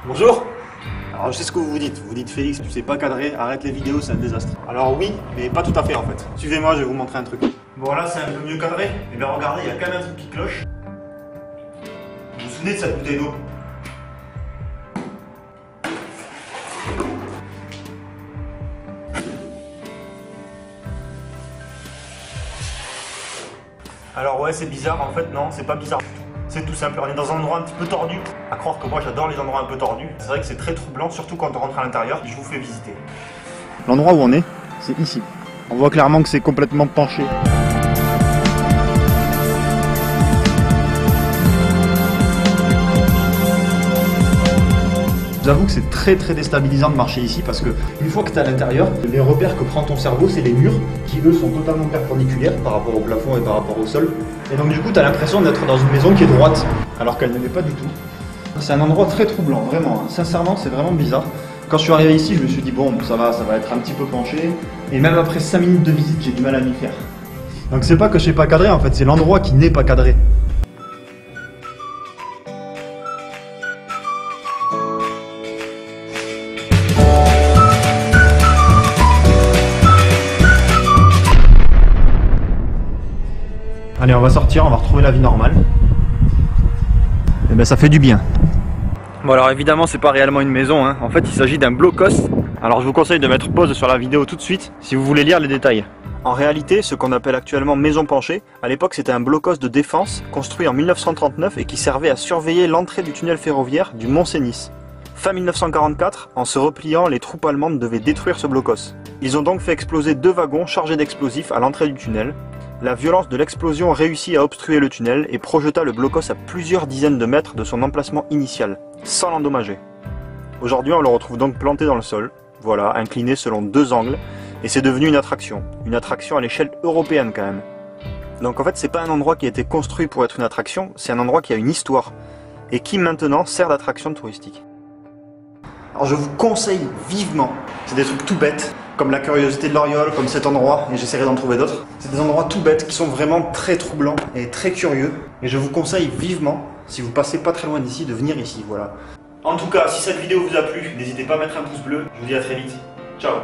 Bonjour. Alors je sais ce que vous vous dites Félix, tu sais pas cadrer, arrête les vidéos, c'est un désastre. Alors oui, mais pas tout à fait en fait. Suivez-moi, je vais vous montrer un truc. Bon là c'est un peu mieux cadré, et bien regardez, il y a quand même un truc qui cloche. Vous vous souvenez de cette bouteille d'eau? Alors ouais, c'est bizarre, en fait non, c'est pas bizarre du tout. C'est tout simple, on est dans un endroit un petit peu tordu. À croire que moi j'adore les endroits un peu tordus. C'est vrai que c'est très troublant, surtout quand on rentre à l'intérieur. Je vous fais visiter. L'endroit où on est, c'est ici. On voit clairement que c'est complètement penché. J'avoue que c'est très déstabilisant de marcher ici parce que une fois que tu es à l'intérieur, les repères que prend ton cerveau, c'est les murs qui eux sont totalement perpendiculaires par rapport au plafond et par rapport au sol. Et donc du coup, tu as l'impression d'être dans une maison qui est droite alors qu'elle ne l'est pas du tout. C'est un endroit très troublant, vraiment. Sincèrement, c'est vraiment bizarre. Quand je suis arrivé ici, je me suis dit bon, ça va être un petit peu penché. Et même après 5 minutes de visite, j'ai du mal à m'y faire. Donc c'est pas que je sais pas cadrer, en fait, c'est l'endroit qui n'est pas cadré. Allez, on va sortir, on va retrouver la vie normale. Et ben ça fait du bien. Bon alors évidemment c'est pas réellement une maison, hein. En fait il s'agit d'un blocos. Alors je vous conseille de mettre pause sur la vidéo tout de suite si vous voulez lire les détails. En réalité, ce qu'on appelle actuellement maison penchée, à l'époque c'était un blocos de défense construit en 1939 et qui servait à surveiller l'entrée du tunnel ferroviaire du Mont-Cenis. Fin 1944, en se repliant, les troupes allemandes devaient détruire ce blocos. Ils ont donc fait exploser 2 wagons chargés d'explosifs à l'entrée du tunnel. La violence de l'explosion réussit à obstruer le tunnel et projeta le blocos à plusieurs dizaines de mètres de son emplacement initial, sans l'endommager. Aujourd'hui, on le retrouve donc planté dans le sol, voilà, incliné selon 2 angles, et c'est devenu une attraction à l'échelle européenne quand même. Donc en fait, c'est pas un endroit qui a été construit pour être une attraction, c'est un endroit qui a une histoire, et qui maintenant sert d'attraction touristique. Alors je vous conseille vivement, c'est des trucs tout bêtes, comme la curiosité de l'Oriole, comme cet endroit, et j'essaierai d'en trouver d'autres. C'est des endroits tout bêtes qui sont vraiment très troublants et très curieux, et je vous conseille vivement, si vous passez pas très loin d'ici, de venir ici, voilà. En tout cas, si cette vidéo vous a plu, n'hésitez pas à mettre un pouce bleu, je vous dis à très vite, ciao.